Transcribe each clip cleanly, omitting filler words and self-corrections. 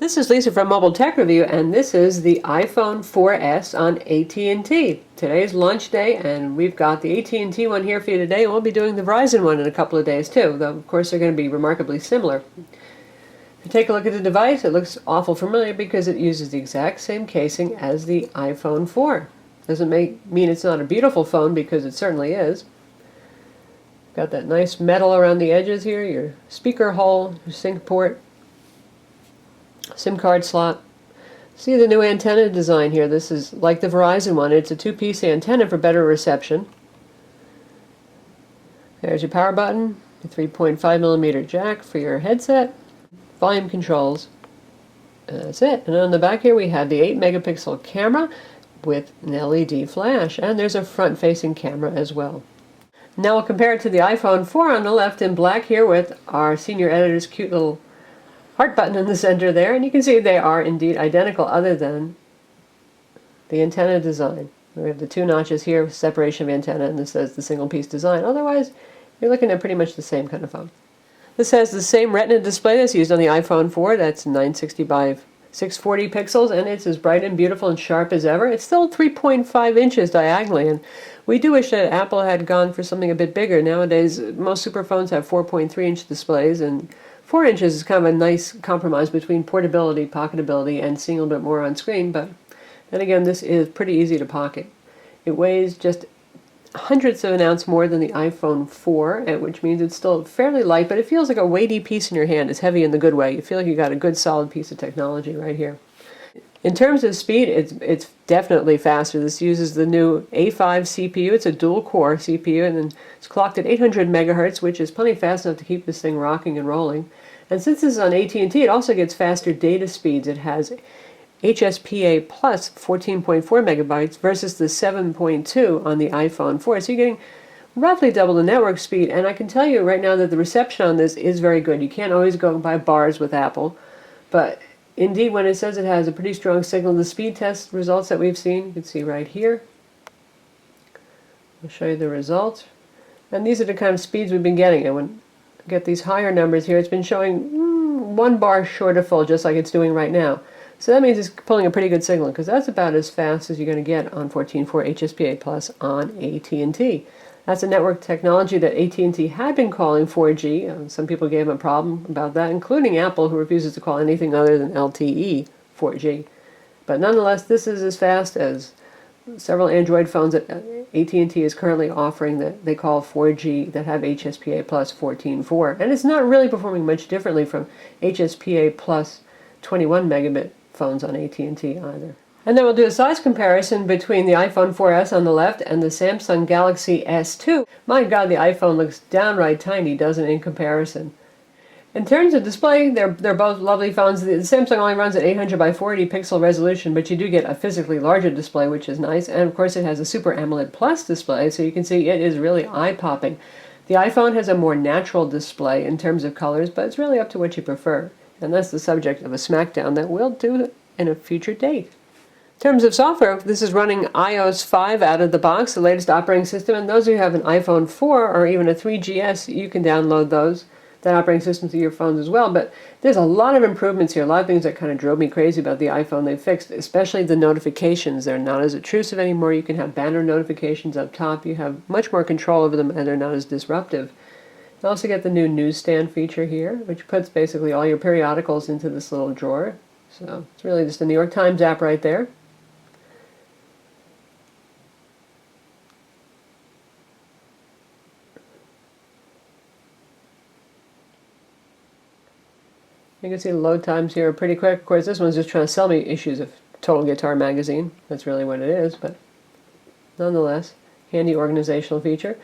This is Lisa from Mobile Tech Review, and this is the iPhone 4S on AT&T. Today's launch day, and we've got the AT&T one here for you today, and we'll be doing the Verizon one in a couple of days too, though of course they're going to be remarkably similar. If you take a look at the device, it looks awful familiar because it uses the exact same casing as the iPhone 4. Doesn't mean it's not a beautiful phone, because it certainly is. Got that nice metal around the edges here, your speaker hole, your sync port, SIM card slot. See the new antenna design here. This is like the Verizon one. It's a two-piece antenna for better reception. There's your power button, your 3.5mm jack for your headset, volume controls. And that's it. And on the back here we have the 8-megapixel camera with an LED flash, and there's a front-facing camera as well. Now we'll compare it to the iPhone 4 on the left in black here with our senior editor's cute little heart button in the center there, and you can see they are indeed identical other than the antenna design. We have the two notches here with separation of antenna, and this says the single piece design. Otherwise, you're looking at pretty much the same kind of phone. This has the same Retina display that's used on the iPhone 4. That's 960 by 640 pixels, and it's as bright and beautiful and sharp as ever. It's still 3.5 inches diagonally, and we do wish that Apple had gone for something a bit bigger. Nowadays, most super phones have 4.3-inch displays, and 4 inches is kind of a nice compromise between portability, pocketability, and seeing a little bit more on screen, but then again, this is pretty easy to pocket. It weighs just hundredths of an ounce more than the iPhone 4, which means it's still fairly light, but it feels like a weighty piece in your hand. It's heavy in the good way. You feel like you got a good solid piece of technology right here. In terms of speed, it's definitely faster. This uses the new A5 CPU. It's a dual-core CPU, and then it's clocked at 800 megahertz, which is plenty fast enough to keep this thing rocking and rolling. And since this is on AT&T, it also gets faster data speeds. It has HSPA plus 14.4 megabytes versus the 7.2 on the iPhone 4. So you're getting roughly double the network speed, and I can tell you right now that the reception on this is very good. You can't always go by bars with Apple, but indeed, when it says it has a pretty strong signal, the speed test results that we've seen, you can see right here. I'll show you the results. And these are the kind of speeds we've been getting. And when I get these higher numbers here, it's been showing 1 bar short of full, just like it's doing right now. So that means it's pulling a pretty good signal, because that's about as fast as you're going to get on 14.4 HSPA Plus on AT&T. That's a network technology that AT&T had been calling 4G. Some people gave them a problem about that, including Apple, who refuses to call anything other than LTE 4G. But nonetheless, this is as fast as several Android phones that AT&T is currently offering that they call 4G that have HSPA plus 14.4. And it's not really performing much differently from HSPA plus 21 megabit phones on AT&T either. And then we'll do a size comparison between the iPhone 4S on the left and the Samsung Galaxy S2. My God, the iPhone looks downright tiny, doesn't it, in comparison? In terms of display, they're both lovely phones. The Samsung only runs at 800 by 480 pixel resolution, but you do get a physically larger display, which is nice. And of course, it has a Super AMOLED Plus display, so you can see it is really eye-popping. The iPhone has a more natural display in terms of colors, but it's really up to what you prefer. And that's the subject of a smackdown that we'll do in a future date. In terms of software, this is running iOS 5 out of the box, the latest operating system, and those who have an iPhone 4 or even a 3GS, you can download that operating system to your phones as well. But there's a lot of improvements here, a lot of things that kind of drove me crazy about the iPhone they fixed, especially the notifications. They're not as intrusive anymore. You can have banner notifications up top. You have much more control over them, and they're not as disruptive. You also get the new newsstand feature here, which puts basically all your periodicals into this little drawer. So it's really just a New York Times app right there. You can see the load times here are pretty quick. Of course, this one's just trying to sell me issues of Total Guitar magazine. That's really what it is, but nonetheless, handy organizational feature.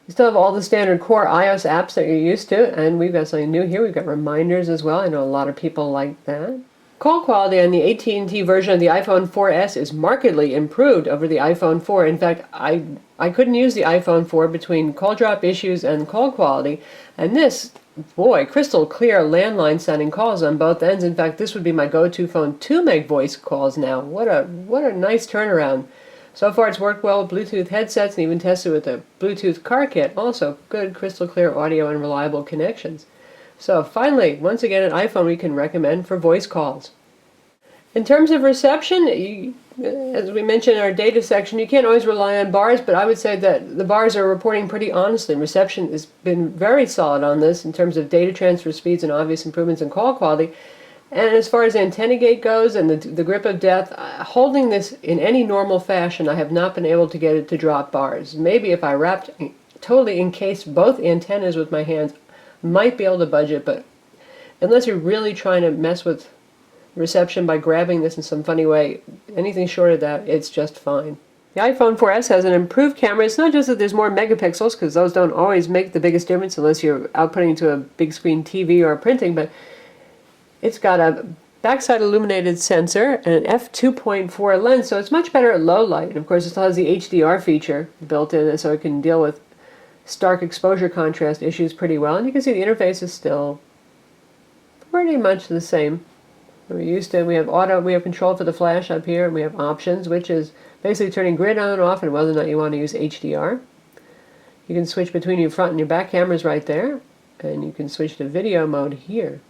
You still have all the standard core iOS apps that you're used to, and we've got something new here. We've got reminders as well. I know a lot of people like that. Call quality on the AT&T version of the iPhone 4S is markedly improved over the iPhone 4. In fact, I couldn't use the iPhone 4 between call drop issues and call quality, and this, boy, crystal clear landline sounding calls on both ends. In fact, this would be my go-to phone to make voice calls now. What a nice turnaround. So far it's worked well with Bluetooth headsets and even tested with the Bluetooth car kit. Also, good crystal clear audio and reliable connections. So finally, once again, an iPhone we can recommend for voice calls. In terms of reception, as we mentioned in our data section, you can't always rely on bars, but I would say that the bars are reporting pretty honestly. Reception has been very solid on this in terms of data transfer speeds and obvious improvements in call quality. And as far as antenna gate goes and the grip of death, holding this in any normal fashion, I have not been able to get it to drop bars. Maybe if I wrapped, totally encased both antennas with my hands, might be able to budge it, but unless you're really trying to mess with reception by grabbing this in some funny way, anything short of that, it's just fine. The iPhone 4S has an improved camera. It's not just that there's more megapixels, because those don't always make the biggest difference unless you're outputting to a big screen TV or printing, but it's got a backside illuminated sensor and an f2.4 lens, so it's much better at low light. And of course, it still has the HDR feature built in, so it can deal with stark exposure contrast issues pretty well. And you can see the interface is still pretty much the same. We're used to, we have control for the flash up here, and we have options, which is basically turning grid on and off and whether or not you want to use HDR. You can switch between your front and your back cameras right there, and you can switch to video mode here.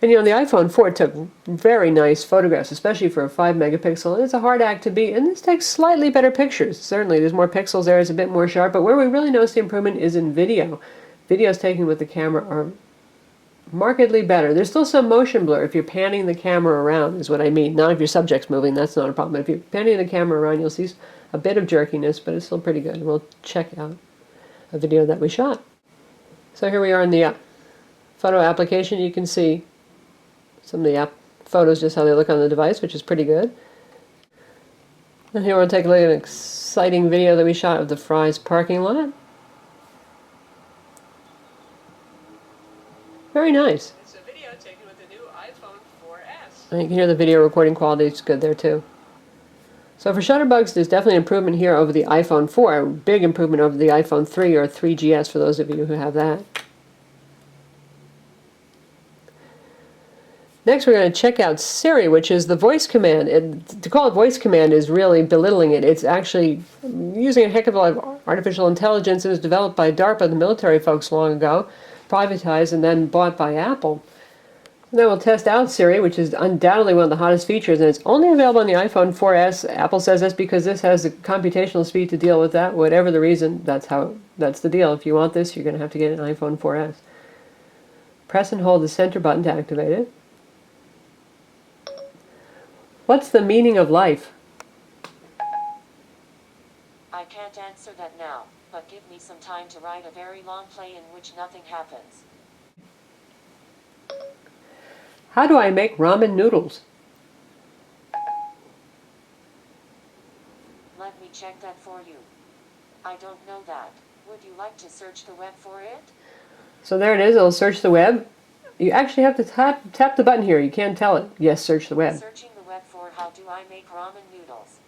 And the iPhone 4 took very nice photographs, especially for a 5 megapixel, and it's a hard act to beat, and this takes slightly better pictures. Certainly there's more pixels there, it's a bit more sharp, but where we really notice the improvement is in video. Videos taken with the camera are markedly better. There's still some motion blur if you're panning the camera around, is what I mean. Not if your subject's moving, that's not a problem. But if you're panning the camera around, you'll see a bit of jerkiness, but it's still pretty good. We'll check out a video that we shot. So here we are in the photo application. You can see some of the app photos, just how they look on the device, which is pretty good. And here we'll take a look at an exciting video that we shot of the Fry's parking lot. Very nice. It's a video taken with the new iPhone 4S. And you can hear the video recording quality is good there too. So for shutterbugs, there's definitely an improvement here over the iPhone 4, a big improvement over the iPhone 3 or 3GS for those of you who have that. Next we're going to check out Siri, which is the voice command. To call it voice command is really belittling it. It's actually using a heck of a lot of artificial intelligence. It was developed by DARPA, the military folks, long ago, privatized and then bought by Apple. And then we'll test out Siri, which is undoubtedly one of the hottest features, and it's only available on the iPhone 4S. Apple says that's because this has the computational speed to deal with that. Whatever the reason, that's the deal. If you want this, you're going to have to get an iPhone 4S. Press and hold the center button to activate it. What's the meaning of life? I can't answer that now, but give me some time to write a very long play in which nothing happens. How do I make ramen noodles? Let me check that for you. I don't know that. Would you like to search the web for it? So there it is. It'll search the web. You actually have to tap the button here. You can't tell it. Yes, search the web. Searching the web for how do I make ramen noodles.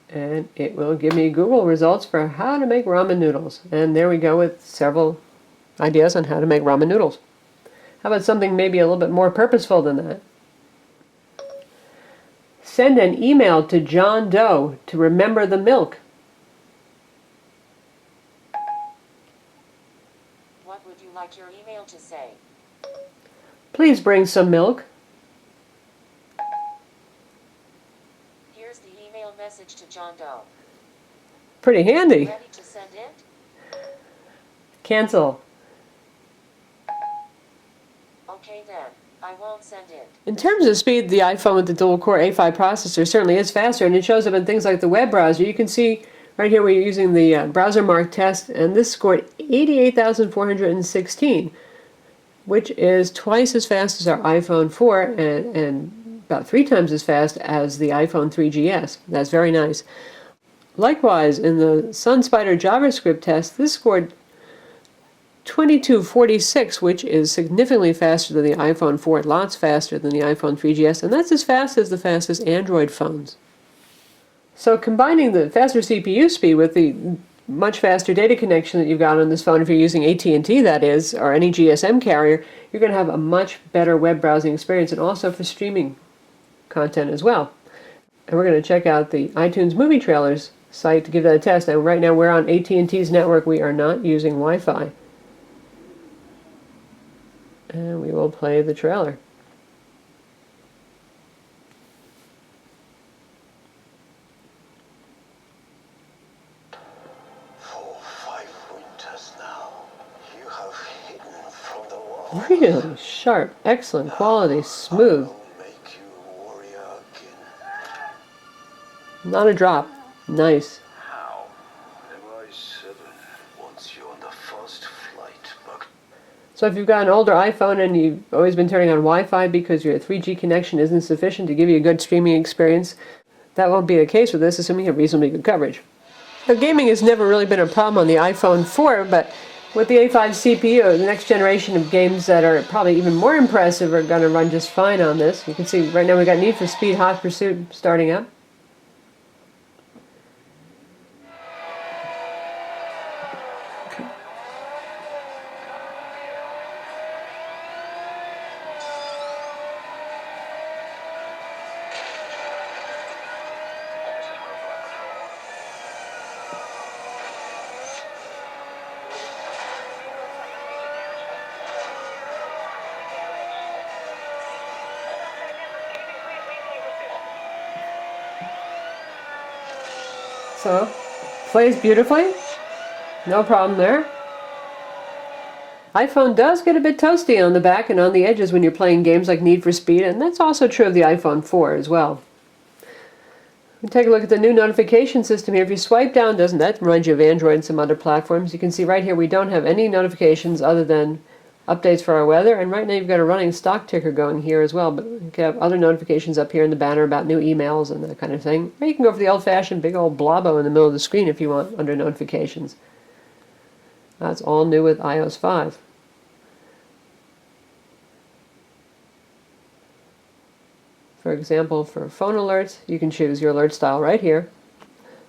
And it will give me Google results for how to make ramen noodles. And there we go with several ideas on how to make ramen noodles. How about something maybe a little bit more purposeful than that? Send an email to John Doe to remember the milk. What would you like your email to say? Please bring some milk. Here's the email message to John Doe. Pretty handy. Ready to send it? Cancel. Okay then, I won't send it. In terms of speed, the iPhone with the dual-core A5 processor certainly is faster, and it shows up in things like the web browser. You can see right here we're using the browser mark test, and this scored 88,416, which is twice as fast as our iPhone 4 and about 3 times as fast as the iPhone 3GS. That's very nice. Likewise, in the SunSpider JavaScript test, this scored 2246, which is significantly faster than the iPhone 4, lots faster than the iPhone 3GS, and that's as fast as the fastest Android phones. So combining the faster CPU speed with the much faster data connection that you've got on this phone, if you're using at&t that is, or any GSM carrier, you're going to have a much better web browsing experience, and also for streaming content as well. And we're going to check out the iTunes movie trailers site to give that a test. Now, right now we're on AT&T's network. We are not using Wi-Fi. And we will play the trailer. For 5 winters now, you have hidden from the world. Really sharp, excellent quality, smooth. I will make you a warrior again. Not a drop. Nice. How? MI7 wants you on the first flight back. So if you've got an older iPhone and you've always been turning on Wi-Fi because your 3G connection isn't sufficient to give you a good streaming experience, that won't be the case with this, assuming you have reasonably good coverage. Now, gaming has never really been a problem on the iPhone 4, but with the A5 CPU, the next generation of games that are probably even more impressive are going to run just fine on this. You can see right now we've got Need for Speed Hot Pursuit starting up. So, plays beautifully, no problem there. iPhone does get a bit toasty on the back and on the edges when you're playing games like Need for Speed, and that's also true of the iPhone 4 as well. We take a look at the new notification system here. If you swipe down, doesn't that remind you of Android and some other platforms? You can see right here we don't have any notifications other than updates for our weather, and right now you've got a running stock ticker going here as well, but you can have other notifications up here in the banner about new emails and that kind of thing. Or you can go for the old-fashioned big old blobbo in the middle of the screen if you want under notifications. That's all new with iOS 5. For example, for phone alerts, you can choose your alert style right here.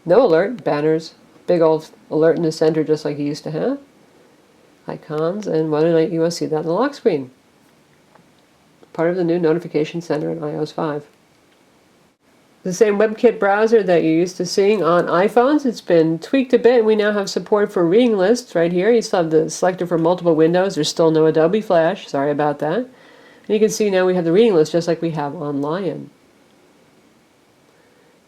No alert, banners, big old alert in the center just like you used to have. Icons, and whether or not you want to see that on the lock screen. Part of the new notification center in iOS 5. The same WebKit browser that you're used to seeing on iPhones, it's been tweaked a bit. We now have support for reading lists right here. You still have the selector for multiple windows. There's still no Adobe Flash. Sorry about that. And you can see now we have the reading list just like we have on Lion.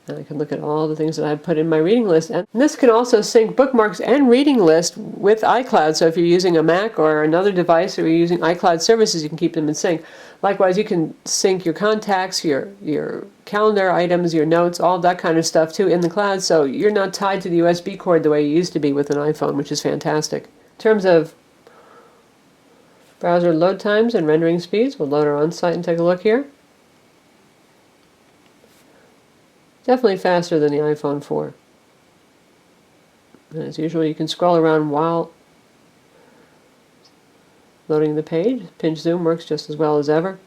And I can look at all the things that I've put in my reading list. And this can also sync bookmarks and reading list with iCloud. So if you're using a Mac or another device or you're using iCloud services, you can keep them in sync. Likewise, you can sync your contacts, your calendar items, your notes, all that kind of stuff too in the cloud. So you're not tied to the USB cord the way you used to be with an iPhone, which is fantastic. In terms of browser load times and rendering speeds, we'll load our own site and take a look here. Definitely faster than the iPhone 4. And as usual, you can scroll around while loading the page. Pinch zoom works just as well as ever.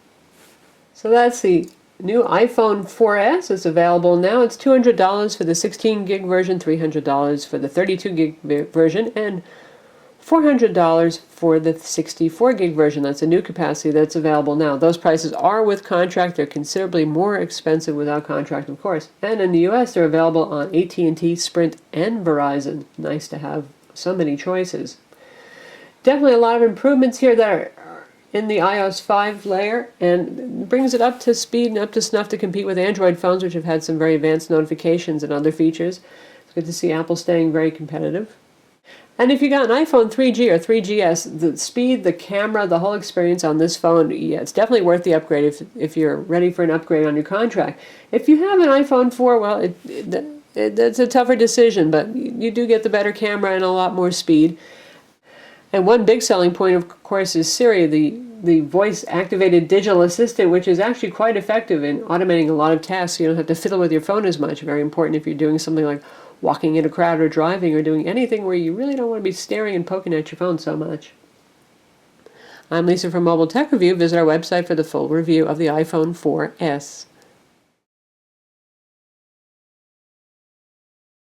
So that's the new iPhone 4S. It's available now. It's $200 for the 16 gig version, $300 for the 32 gig version, and $400 for the 64 gig version. That's a new capacity that's available now. Those prices are with contract. They're considerably more expensive without contract, of course. And in the US, they're available on at&t, Sprint, and Verizon. Nice to have so many choices. Definitely a lot of improvements here that are in the iOS 5 layer, and brings it up to speed and up to snuff to compete with Android phones, which have had some very advanced notifications and other features. It's good to see Apple staying very competitive. And if you got an iPhone 3G or 3GS, the speed, the camera, the whole experience on this phone, yeah, it's definitely worth the upgrade if you're ready for an upgrade on your contract. If you have an iPhone 4, well, it's a tougher decision, but you do get the better camera and a lot more speed. And one big selling point, of course, is Siri, the voice-activated digital assistant, which is actually quite effective in automating a lot of tasks. You don't have to fiddle with your phone as much. Very important if you're doing something like walking in a crowd or driving or doing anything where you really don't want to be staring and poking at your phone so much. I'm Lisa from Mobile Tech Review. Visit our website for the full review of the iPhone 4S.